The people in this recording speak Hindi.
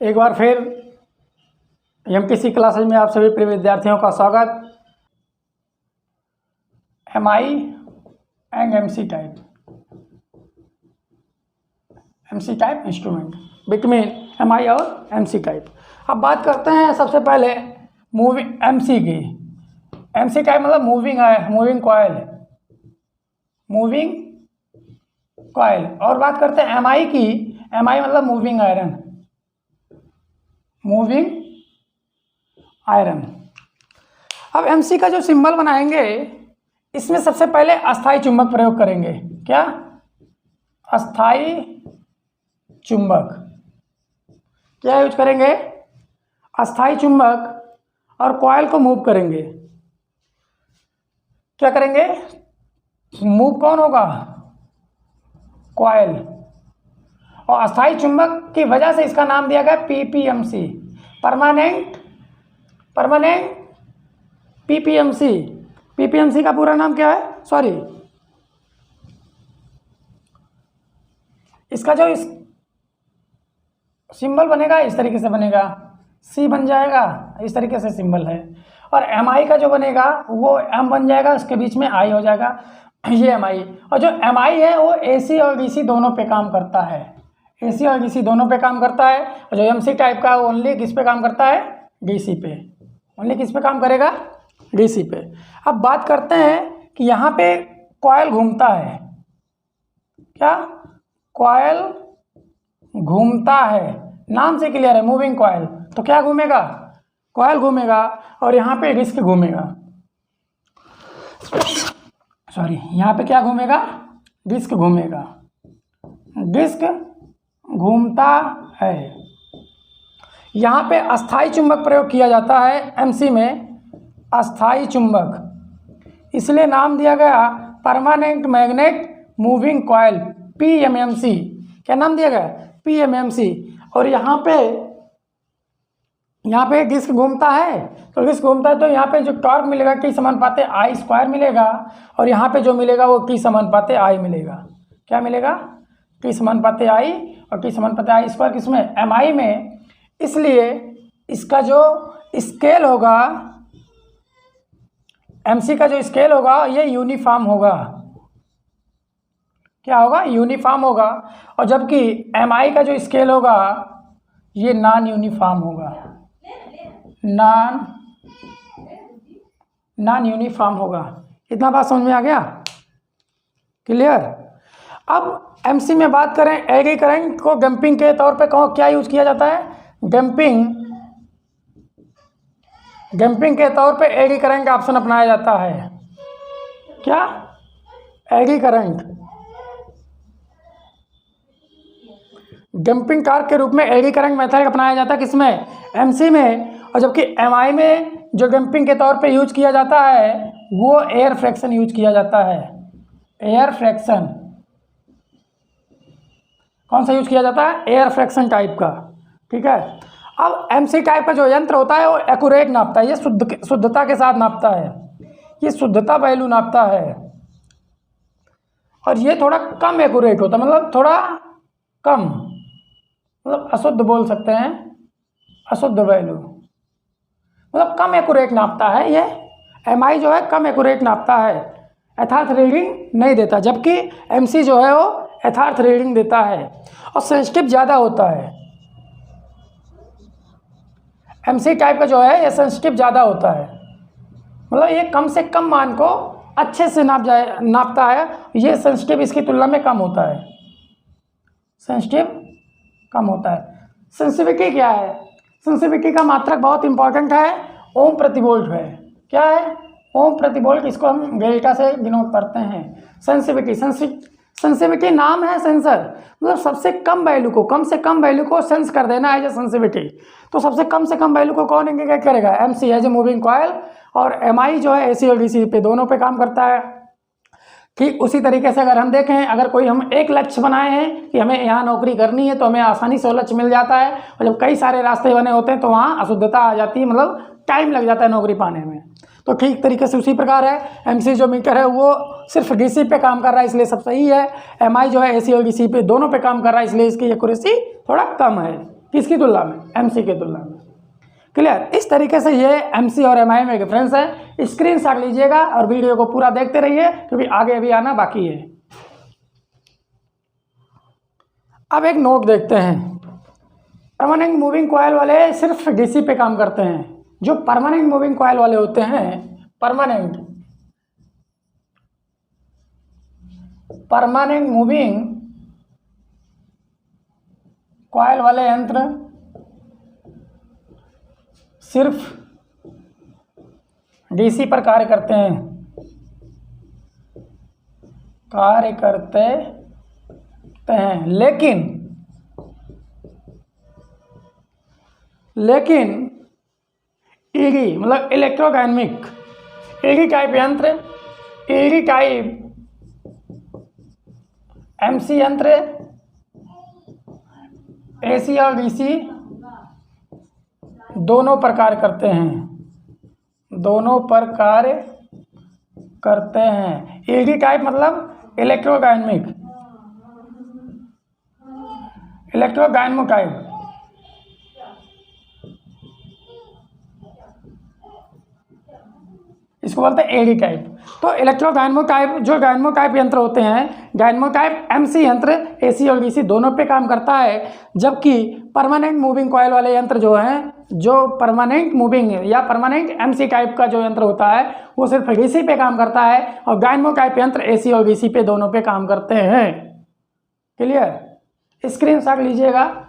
एक बार फिर एमपीसी क्लासेज में आप सभी प्रिय विद्यार्थियों का स्वागत। MI and MC type instrument between MI और एमसी टाइप। अब बात करते हैं सबसे पहले मूविंग एमसी की। एमसी टाइप मतलब मूविंग कॉइल। और बात करते हैं एमआई की। एमआई मतलब मूविंग आयरन। अब एमसी का जो सिंबल बनाएंगे, इसमें सबसे पहले अस्थाई चुंबक प्रयोग करेंगे। क्या? अस्थाई चुंबक। क्या यूज करेंगे? अस्थाई चुंबक। और कॉइल को मूव करेंगे। क्या करेंगे? मूव कौन होगा? कॉइल। और अस्थाई चुंबक की वजह से इसका नाम दिया गया पीपीएमसी, परमानेंट पीपीएमसी। पीपीएमसी का पूरा नाम क्या है? सॉरी, इसका जो इस सिंबल बनेगा इस तरीके से बनेगा, सी बन जाएगा, इस तरीके से सिंबल है। और एमआई का जो बनेगा वो एम बन जाएगा, उसके बीच में आई हो जाएगा, ये एमआई। और जो एमआई है वो एसी और डीसी दोनों पे काम करता है। एसी और डीसी दोनों पे काम करता है। और जो एमसी टाइप का वो ओनली किस पे काम करता है? डीसी पे। ओनली किस पे काम करेगा? डीसी पे। अब बात करते हैं कि यहाँ पे कॉइल घूमता है। क्या? कॉइल घूमता है, नाम से क्लियर है, मूविंग कॉइल। तो क्या घूमेगा? कॉइल घूमेगा। और यहाँ पे डिस्क घूमेगा। सॉरी, यहाँ पे क्या घूमेगा? डिस्क घूमेगा। डिस्क घूमता है। यहाँ पे अस्थाई चुंबक प्रयोग किया जाता है एमसी में, अस्थाई चुंबक, इसलिए नाम दिया गया permanent magnet moving coil, PMMC. क्या नाम दिया गया? पीएमएमसी। और यहाँ पे डिस्क घूमता है। तो डिस्क घूमता है तो यहाँ पे जो टॉर्क मिलेगा की समानुपाते आई स्क्वायर मिलेगा। और यहाँ पे जो मिलेगा वो की समानुपाते आई मिलेगा। क्या मिलेगा? की समानुपाते आई। और की समानुपाते आई स्क्वायर किसमें? एमआई में। इसलिए इसका जो स्केल होगा, एमसी का जो स्केल होगा ये यूनिफॉर्म होगा। क्या होगा? यूनिफॉर्म होगा। और जबकि एमआई का जो स्केल होगा ये नॉन यूनिफॉर्म होगा, नॉन यूनिफॉर्म होगा। इतना बात समझ में आ गया? क्लियर? अब एमसी में बात करें, एडी करंट को डंपिंग के तौर पे क्या यूज किया जाता है? डंपिंग के तौर पे एडी करंट का ऑप्शन अपनाया जाता है। क्या? एडी करंट डंपिंग कारक के रूप में एडी करंट मेथड अपनाया जाता है। किसमें? एमसी में। और जबकि एमआई में जो डंपिंग के तौर पे यूज किया जाता है वो एयर फ्रैक्शन यूज किया जाता है। एयर फ्रैक्शन कौन सा यूज किया जाता है? एयर फ्रैक्शन टाइप का। ठीक है। अब एमसी टाइप का जो यंत्र होता है वो एक्यूरेट नापता है, ये शुद्धता के साथ नापता है, ये शुद्धता वैल्यू नापता है। और ये थोड़ा कम एक्यूरेट होता है, मतलब थोड़ा कम, मतलब अशुद्ध बोल सकते हैं, अशुद्ध वैल्यू, मतलब कम एक्यूरेट नापता है। ये एमआई जो है कम एक्यूरेट नापता है, यथार्थ रीडिंग नहीं देता। जबकि एमसी जो है वो यथार्थ रीडिंग देता है और सेंसिटिव ज़्यादा होता है। एमसी टाइप का जो है ये सेंसिटिव ज़्यादा होता है, मतलब ये कम से कम मान को अच्छे से नापता है। ये सेंसिटिव इसकी तुलना में कम होता है, सेंसिटिव कम होता है। सेंसिटिविटी क्या है? सेंसिटिविटी का मात्रक बहुत इंपॉर्टेंट है, ओम प्रति वोल्ट है। क्या है? ओम प्रति वोल्ट। इसको हम डेल्टा से डिनोट करते हैं। सेंसिटिविटी नाम है सेंसर, मतलब सबसे कम वैल्यू को, कम से कम वैल्यू को सेंस कर देना है जो सेंसिटिविटी। तो सबसे कम वैल्यू को कौन इंडिकेट करेगा? MC as a moving coil. और एमआई जो है एसी और डीसी पे दोनों पे काम करता है। ठीक उसी तरीके से अगर हम देखें, अगर कोई हम एक लक्ष्य बनाए हैं कि हमें यहाँ नौकरी करनी है तो हमें आसानी से वो लक्ष्य मिल जाता है। और जब कई सारे रास्ते बने होते हैं तो वहाँ अशुद्धता आ जाती है, मतलब टाइम लग जाता है नौकरी पाने में। तो ठीक तरीके से उसी प्रकार है, एमसी जो मीटर है वो सिर्फ डीसी पे काम कर रहा है इसलिए सब सही है। एमआई जो है एसी और डीसी पे दोनों पे काम कर रहा है इसलिए इसकी एक्यूरेसी थोड़ा कम है। किसकी तुलना में, एमसी की तुलना में। क्लियर। इस तरीके से ये एमसी और एमआई में डिफरेंस है। स्क्रीनशॉट लीजिएगा और वीडियो को पूरा देखते रहिए क्योंकि आगे अभी आना बाकी है। अब एक नोट देखते हैं। परमानेंट मूविंग कॉइल वाले सिर्फ डीसी पे काम करते हैं। जो परमानेंट मूविंग कॉइल वाले होते हैं, परमानेंट मूविंग कॉइल वाले यंत्र सिर्फ डीसी पर कार्य करते हैं, लेकिन ईडी मतलब इलेक्ट्रोडायनेमिक ईडी टाइप यंत्र, ईडी टाइप एमसी यंत्र, एसी और डीसी दोनों पर कार्य करते हैं, ईडी टाइप मतलब इलेक्ट्रोडायनेमिक टाइप, इसको बोलते हैं एडी टाइप। तो इलेक्ट्रोडायनेमो टाइप, जो डायनेमो टाइप यंत्र होते हैं, डायनेमो टाइप एमसी यंत्र एसी और डीसी दोनों पे काम करता है, जबकि परमानेंट मूविंग कॉइल वाले यंत्र जो हैं, जो परमानेंट मूविंग या परमानेंट एमसी टाइप का जो यंत्र होता है वो सिर्फ डीसी पे काम करता है, और डायनेमो टाइप यंत्र एसी और डीसी पे दोनों पे काम करते हैं। क्लियर। स्क्रीनशॉट लीजिएगा